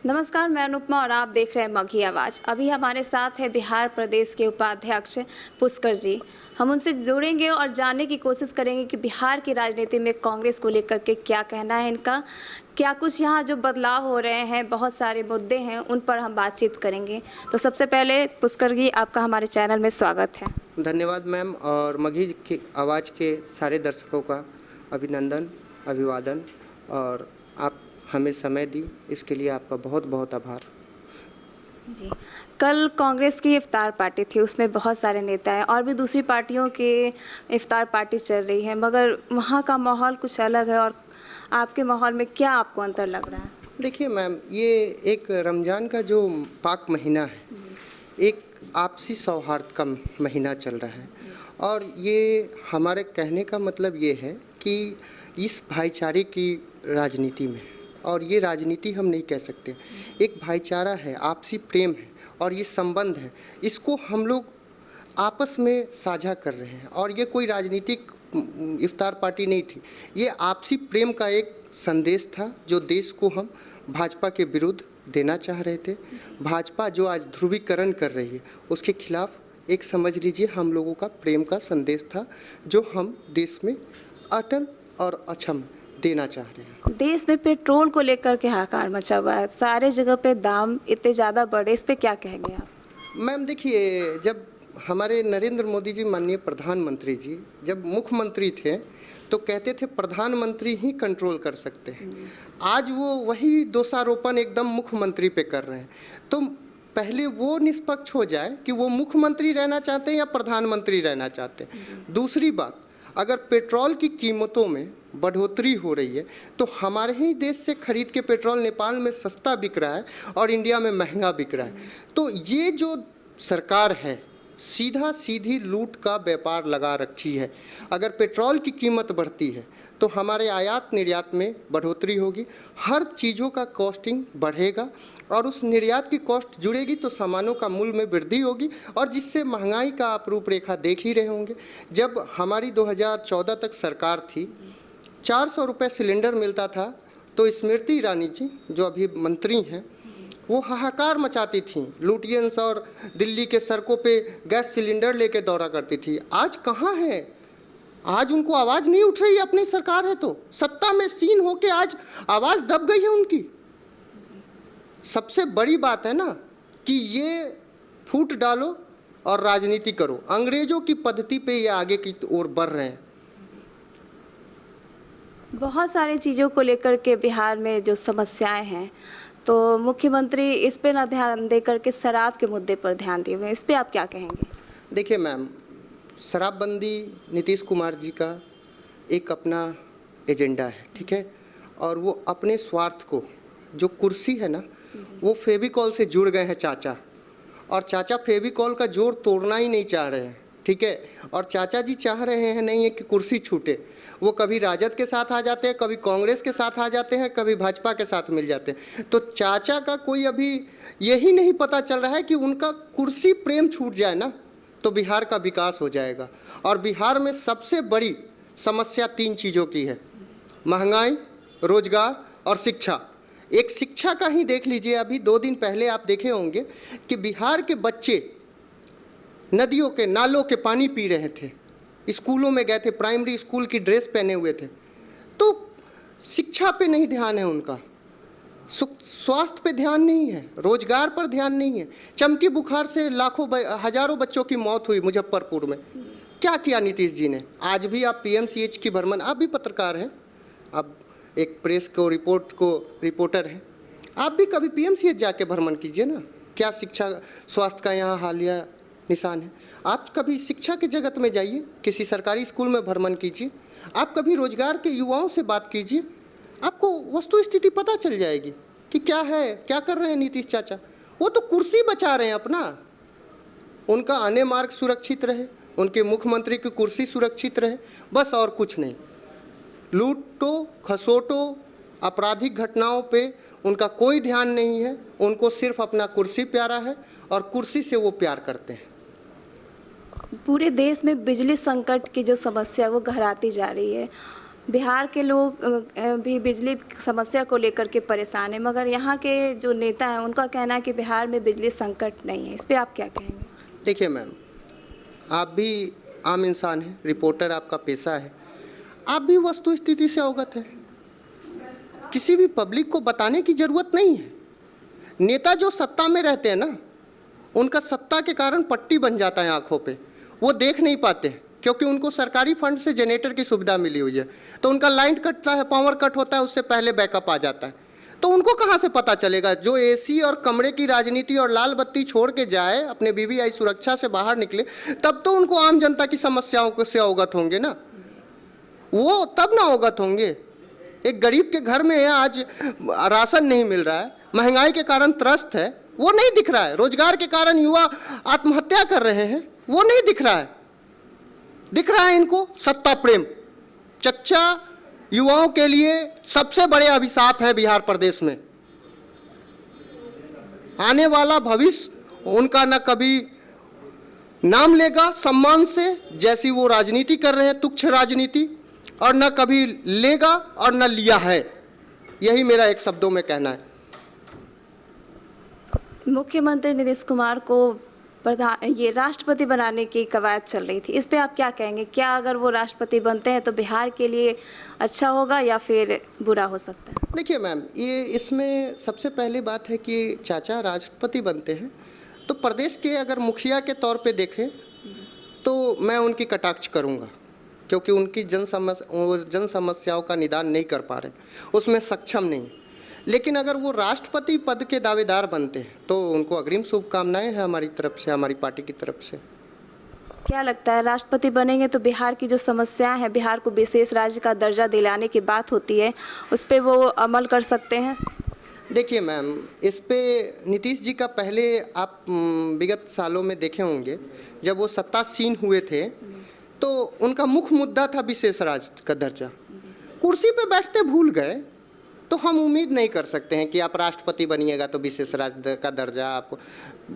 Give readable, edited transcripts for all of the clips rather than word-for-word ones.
नमस्कार, मैं अनुपमा और आप देख रहे हैं मगही आवाज़। अभी हमारे साथ है बिहार प्रदेश के उपाध्यक्ष पुष्कर जी। हम उनसे जुड़ेंगे और जानने की कोशिश करेंगे कि बिहार की राजनीति में कांग्रेस को लेकर के क्या कहना है इनका, क्या कुछ यहाँ जो बदलाव हो रहे हैं, बहुत सारे मुद्दे हैं, उन पर हम बातचीत करेंगे। तो सबसे पहले पुष्कर जी, आपका हमारे चैनल में स्वागत है। धन्यवाद मैम, और मगही की आवाज़ के सारे दर्शकों का अभिनंदन, अभिवादन, और आप हमें समय दी इसके लिए आपका बहुत बहुत आभार। जी, कल कांग्रेस की इफ्तार पार्टी थी, उसमें बहुत सारे नेता हैं और भी दूसरी पार्टियों के इफ्तार पार्टी चल रही है, मगर वहाँ का माहौल कुछ अलग है। और आपके माहौल में क्या आपको अंतर लग रहा है? देखिए मैम, ये एक रमज़ान का जो पाक महीना है, एक आपसी सौहार्द का महीना चल रहा है, और ये हमारे कहने का मतलब ये है कि इस भाईचारे की राजनीति में, और ये राजनीति हम नहीं कह सकते, एक भाईचारा है, आपसी प्रेम है और ये संबंध है, इसको हम लोग आपस में साझा कर रहे हैं। और ये कोई राजनीतिक इफ्तार पार्टी नहीं थी, ये आपसी प्रेम का एक संदेश था जो देश को हम भाजपा के विरुद्ध देना चाह रहे थे। भाजपा जो आज ध्रुवीकरण कर रही है उसके खिलाफ एक, समझ लीजिए, हम लोगों का प्रेम का संदेश था जो हम देश में अटल और अक्षम देना चाह रहे हैं। देश में पेट्रोल को लेकर के हाहाकार मचा हुआ है, सारे जगह पे दाम इतने ज़्यादा बढ़े, इस पे क्या कहेंगे आप? मैम देखिए, जब हमारे नरेंद्र मोदी जी, माननीय प्रधानमंत्री जी, जब मुख्यमंत्री थे तो कहते थे प्रधानमंत्री ही कंट्रोल कर सकते हैं। आज वो वही दोषारोपण एकदम मुख्यमंत्री पे कर रहे हैं। तो पहले वो निष्पक्ष हो जाए कि वो मुख्यमंत्री रहना चाहते हैं या प्रधानमंत्री रहना चाहते हैं। दूसरी बात, अगर पेट्रोल की कीमतों में बढ़ोतरी हो रही है तो हमारे ही देश से खरीद के पेट्रोल नेपाल में सस्ता बिक रहा है और इंडिया में महंगा बिक रहा है। तो ये जो सरकार है, सीधा सीधी लूट का व्यापार लगा रखी है। अगर पेट्रोल की कीमत बढ़ती है तो हमारे आयात निर्यात में बढ़ोतरी होगी, हर चीज़ों का कॉस्टिंग बढ़ेगा, और उस निर्यात की कॉस्ट जुड़ेगी तो सामानों का मूल्य में वृद्धि होगी, और जिससे महंगाई का आप रूपरेखा देख ही रहे होंगे। जब हमारी 2014 तक सरकार थी, 400 रुपये सिलेंडर मिलता था, तो स्मृति ईरानी जी जो अभी मंत्री हैं वो हाहाकार मचाती थीं, लुटियंस, और दिल्ली के सड़कों पे गैस सिलेंडर लेके दौरा करती थी। आज कहाँ है? आज उनको आवाज़ नहीं उठ रही, अपनी सरकार है तो सत्ता में सीन होके आज आवाज़ दब गई है उनकी। सबसे बड़ी बात है ना कि ये फूट डालो और राजनीति करो, अंग्रेजों की पद्धति पे ये आगे की ओर बढ़ रहे हैं। बहुत सारी चीज़ों को लेकर के बिहार में जो समस्याएं हैं, तो मुख्यमंत्री इस पे ना ध्यान दे करके शराब के मुद्दे पर ध्यान दिए हुए हैं, इस पे आप क्या कहेंगे? देखिए मैम, शराबबंदी नीतीश कुमार जी का एक अपना एजेंडा है, ठीक है, और वो अपने स्वार्थ को, जो कुर्सी है ना, वो फेविकॉल से जुड़ गए हैं चाचा, और चाचा फेविकॉल का जोर तोड़ना ही नहीं चाह रहे हैं, ठीक है। और चाचा जी चाह रहे हैं नहीं है कि कुर्सी छूटे, वो कभी राजद के साथ आ जाते हैं, कभी कांग्रेस के साथ आ जाते हैं, कभी भाजपा के साथ मिल जाते हैं। तो चाचा का कोई अभी यही नहीं पता चल रहा है कि उनका कुर्सी प्रेम छूट जाए ना तो बिहार का विकास हो जाएगा। और बिहार में सबसे बड़ी समस्या 3 चीज़ों की है: महंगाई, रोजगार और शिक्षा। एक शिक्षा का ही देख लीजिए, अभी 2 दिन पहले आप देखे होंगे कि बिहार के बच्चे नदियों के, नालों के पानी पी रहे थे, स्कूलों में गए थे, प्राइमरी स्कूल की ड्रेस पहने हुए थे। तो शिक्षा पे नहीं ध्यान है उनका, स्वास्थ्य पे ध्यान नहीं है, रोजगार पर ध्यान नहीं है। चमकी बुखार से लाखों हजारों बच्चों की मौत हुई मुजफ्फरपुर में। क्या किया नीतीश जी ने? आज भी आप पीएमसीएच की भ्रमण, आप भी पत्रकार हैं, आप एक प्रेस को रिपोर्टर हैं, आप भी कभी पीएमसीएच जाके भ्रमण कीजिए ना, क्या शिक्षा स्वास्थ्य का यहाँ हालिया निशान है। आप कभी शिक्षा के जगत में जाइए, किसी सरकारी स्कूल में भ्रमण कीजिए, आप कभी रोजगार के युवाओं से बात कीजिए, आपको वस्तु स्थिति पता चल जाएगी कि क्या है, क्या कर रहे हैं नीतीश चाचा। वो तो कुर्सी बचा रहे हैं अपना, उनका आने मार्ग सुरक्षित रहे, उनके मुख्यमंत्री की कुर्सी सुरक्षित रहे, बस और कुछ नहीं। लूटो खसोटो आपराधिक घटनाओं पे उनका कोई ध्यान नहीं है, उनको सिर्फ अपना कुर्सी प्यारा है और कुर्सी से वो प्यार करते हैं। पूरे देश में बिजली संकट की जो समस्या है वो गहराती जा रही है। बिहार के लोग भी बिजली की समस्या को लेकर के परेशान हैं, मगर यहाँ के जो नेता हैं उनका कहना है कि बिहार में बिजली संकट नहीं है। इस पे आप क्या कहेंगे? देखिए मैम, आप भी आम इंसान हैं, रिपोर्टर आपका पेशा है, आप भी वस्तु स्थिति से अवगत हैं। किसी भी पब्लिक को बताने की ज़रूरत नहीं है। नेता जो सत्ता में रहते हैं ना, उनका सत्ता के कारण पट्टी बन जाता है आंखों पे, वो देख नहीं पाते क्योंकि उनको सरकारी फंड से जनरेटर की सुविधा मिली हुई है। तो उनका लाइन कटता है, पावर कट होता है, उससे पहले बैकअप आ जाता है। तो उनको कहाँ से पता चलेगा? जो एसी और कमरे की राजनीति और लाल बत्ती छोड़ के जाए, अपने बीबीआई सुरक्षा से बाहर निकले, तब तो उनको आम जनता की समस्याओं से अवगत होंगे ना, वो तब ना अवगत होंगे। एक गरीब के घर में आज राशन नहीं मिल रहा है, महंगाई के कारण त्रस्त है, वो नहीं दिख रहा है। रोजगार के कारण युवा आत्महत्या कर रहे हैं, वो नहीं दिख रहा है। दिख रहा है इनको सत्ता प्रेम। चच्चा युवाओं के लिए सबसे बड़े अभिशाप है बिहार प्रदेश में। आने वाला भविष्य उनका न कभी नाम लेगा सम्मान से, जैसी वो राजनीति कर रहे हैं, तुच्छ राजनीति, और न कभी लेगा और न लिया है। यही मेरा एक शब्दों में कहना है। मुख्यमंत्री नीतीश कुमार को ये राष्ट्रपति बनाने की कवायद चल रही थी, इस पे आप क्या कहेंगे? क्या अगर वो राष्ट्रपति बनते हैं तो बिहार के लिए अच्छा होगा या फिर बुरा हो सकता है? देखिए मैम, ये इसमें सबसे पहली बात है कि चाचा राष्ट्रपति बनते हैं तो प्रदेश के अगर मुखिया के तौर पे देखें तो मैं उनकी कटाक्ष करूंगा, क्योंकि उनकी जन समस्याओं का निदान नहीं कर पा रहे, उसमें सक्षम नहीं। लेकिन अगर वो राष्ट्रपति पद के दावेदार बनते हैं तो उनको अग्रिम शुभकामनाएं हैं हमारी तरफ से, हमारी पार्टी की तरफ से। क्या लगता है, राष्ट्रपति बनेंगे तो बिहार की जो समस्याएं हैं, बिहार को विशेष राज्य का दर्जा दिलाने की बात होती है, उस पर वो अमल कर सकते हैं? देखिए मैम, इस पे नीतीश जी का पहले आप विगत सालों में देखे होंगे, जब वो सत्तासीन हुए थे तो उनका मुख्य मुद्दा था विशेष राज्य का दर्जा। कुर्सी पे बैठते भूल गए, तो हम उम्मीद नहीं कर सकते हैं कि आप राष्ट्रपति बनिएगा तो विशेष राज्य का दर्जा आप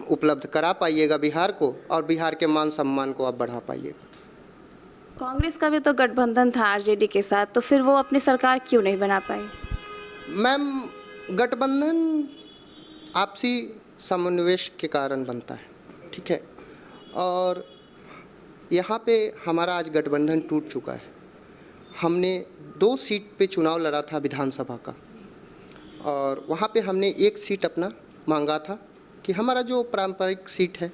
उपलब्ध करा पाइएगा बिहार को, और बिहार के मान सम्मान को आप बढ़ा पाइएगा। कांग्रेस का भी तो गठबंधन था आरजेडी के साथ, तो फिर वो अपनी सरकार क्यों नहीं बना पाई? मैम, गठबंधन आपसी समन्वय के कारण बनता है, ठीक है, और यहाँ पे हमारा आज गठबंधन टूट चुका है। हमने 2 सीट पे चुनाव लड़ा था विधानसभा का, और वहाँ पे हमने 1 सीट अपना मांगा था कि हमारा जो पारंपरिक सीट है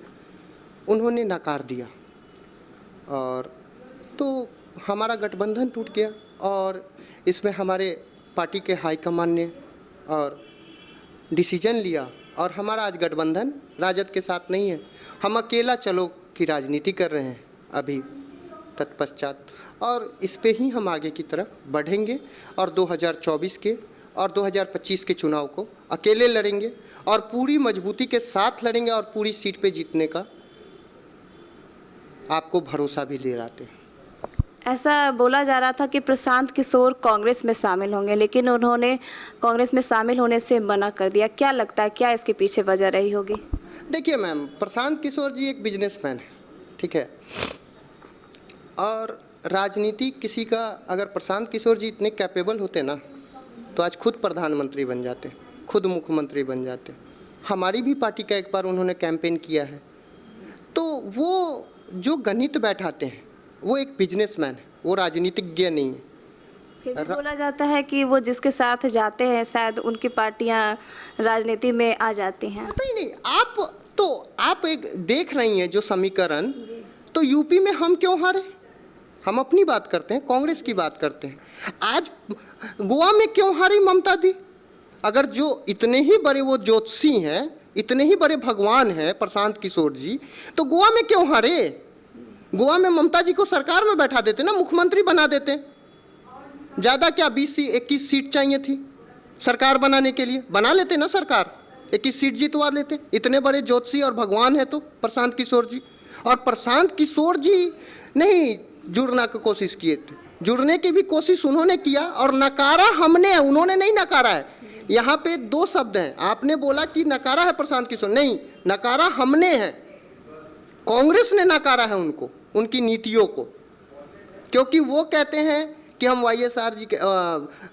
उन्होंने नकार दिया, और तो हमारा गठबंधन टूट गया। और इसमें हमारे पार्टी के हाईकमान ने और डिसीजन लिया, और हमारा आज गठबंधन राजद के साथ नहीं है। हम अकेला चलो की राजनीति कर रहे हैं अभी तत्पश्चात, और इस पे ही हम आगे की तरफ बढ़ेंगे, और 2024 के और 2025 के चुनाव को अकेले लड़ेंगे और पूरी मजबूती के साथ लड़ेंगे, और पूरी सीट पे जीतने का आपको भरोसा भी ले रहे हैं। ऐसा बोला जा रहा था कि प्रशांत किशोर कांग्रेस में शामिल होंगे, लेकिन उन्होंने कांग्रेस में शामिल होने से मना कर दिया। क्या लगता है, क्या इसके पीछे वजह रही होगी? देखिए मैम, प्रशांत किशोर जी एक बिजनेसमैन है, ठीक है, और राजनीति किसी का, अगर प्रशांत किशोर जी इतने कैपेबल होते ना तो आज खुद प्रधानमंत्री बन जाते, खुद मुख्यमंत्री बन जाते। हमारी भी पार्टी का एक बार उन्होंने कैंपेन किया है। तो वो जो गणित बैठाते हैं वो एक बिजनेसमैन है, वो राजनीतिज्ञ नहीं है। फिर भी बोला जाता है कि वो जिसके साथ जाते हैं शायद उनकी पार्टियां राजनीति में आ जाती हैं। पता ही नहीं, आप एक देख रही हैं जो समीकरण, तो यूपी में हम क्यों हारे? हम अपनी बात करते हैं, कांग्रेस की बात करते हैं। आज गोवा में क्यों हारी ममता दी? अगर जो इतने ही बड़े वो ज्योतिषी हैं, इतने ही बड़े भगवान हैं प्रशांत किशोर जी, तो गोवा में क्यों हारे? गोवा में ममता जी को सरकार में बैठा देते ना, मुख्यमंत्री बना देते। ज़्यादा क्या 20-21 सीट चाहिए थी सरकार बनाने के लिए, बना लेते ना सरकार, 21 सीट जीतवा लेते। इतने बड़े ज्योतिषी और भगवान है तो प्रशांत किशोर जी, और प्रशांत किशोर जी नहीं जुड़ना की कोशिश किए थे, जुड़ने की भी कोशिश उन्होंने किया और नकारा हमने, उन्होंने नहीं नकारा है। यहाँ पे 2 शब्द हैं, आपने बोला कि नकारा है प्रशांत किशोर, नहीं, नकारा हमने है, कांग्रेस ने नकारा है उनको, उनकी नीतियों को, क्योंकि वो कहते हैं कि हम YSR जी के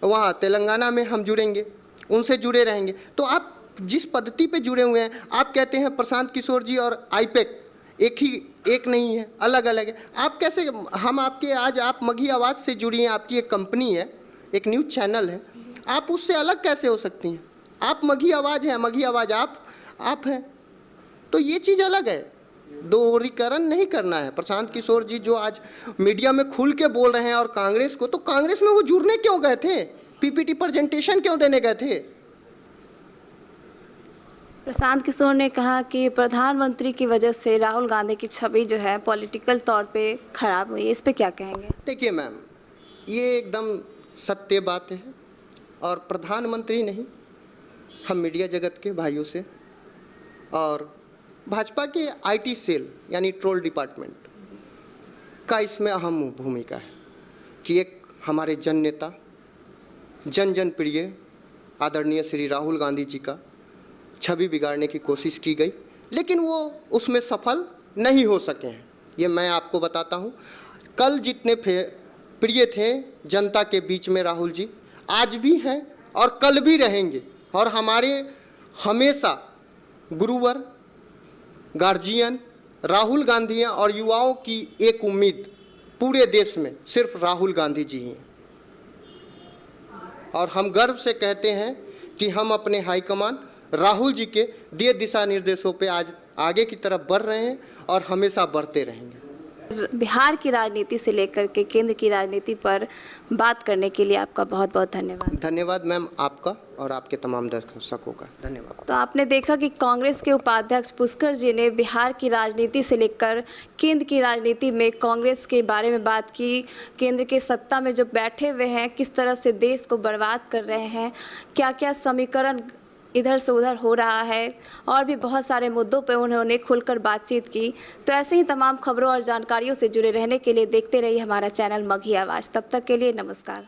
वहाँ तेलंगाना में हम जुड़ेंगे, उनसे जुड़े रहेंगे। तो आप जिस पद्धति पे जुड़े हुए हैं, आप कहते हैं प्रशांत किशोर जी और आईपैक एक नहीं है, अलग अलग है। आप कैसे, हम आपके आज आप मघी आवाज़ से जुड़ी हैं, आपकी एक कंपनी है, एक न्यूज़ चैनल है, आप उससे अलग कैसे हो सकती हैं? आप मघी आवाज़ हैं, मघी आवाज़ आप हैं, तो ये चीज़ अलग है। दोहरीकरण नहीं करना है। प्रशांत किशोर जी जो आज मीडिया में खुल के बोल रहे हैं और कांग्रेस को, तो कांग्रेस में वो जुड़ने क्यों गए थे? PPT प्रेजेंटेशन क्यों देने गए थे? प्रशांत किशोर ने कहा कि प्रधानमंत्री की वजह से राहुल गांधी की छवि जो है पॉलिटिकल तौर पे खराब हुई है, इस पे क्या कहेंगे? देखिए मैम, ये एकदम सत्य बात है, और प्रधानमंत्री नहीं, हम मीडिया जगत के भाइयों से और भाजपा के IT सेल यानी ट्रोल डिपार्टमेंट का इसमें अहम भूमिका है कि एक हमारे जन नेता, जन प्रिय आदरणीय श्री राहुल गांधी जी का छवि बिगाड़ने की कोशिश की गई, लेकिन वो उसमें सफल नहीं हो सके हैं। ये मैं आपको बताता हूँ, कल जितने प्रिय थे जनता के बीच में राहुल जी, आज भी हैं और कल भी रहेंगे, और हमारे हमेशा गुरुवर, गार्जियन राहुल गांधी हैं, और युवाओं की एक उम्मीद पूरे देश में सिर्फ राहुल गांधी जी हैं। और हम गर्व से कहते हैं कि हम अपने हाईकमान राहुल जी के दिए दिशा निर्देशों पे आज आगे की तरफ बढ़ रहे हैं और हमेशा बढ़ते रहेंगे। बिहार की राजनीति से लेकर के केंद्र की राजनीति पर बात करने के लिए आपका बहुत बहुत धन्यवाद। धन्यवाद मैम, आपका और आपके तमाम दर्शकों का धन्यवाद। तो आपने देखा कि कांग्रेस के उपाध्यक्ष पुष्कर जी ने बिहार की राजनीति से लेकर केंद्र की राजनीति में कांग्रेस के बारे में बात की। केंद्र के सत्ता में जो बैठे हुए हैं किस तरह से देश को बर्बाद कर रहे हैं, क्या क्या समीकरण इधर से उधर हो रहा है, और भी बहुत सारे मुद्दों पर उन्होंने खुलकर बातचीत की। तो ऐसे ही तमाम खबरों और जानकारियों से जुड़े रहने के लिए देखते रहिए हमारा चैनल मघी आवाज़। तब तक के लिए नमस्कार।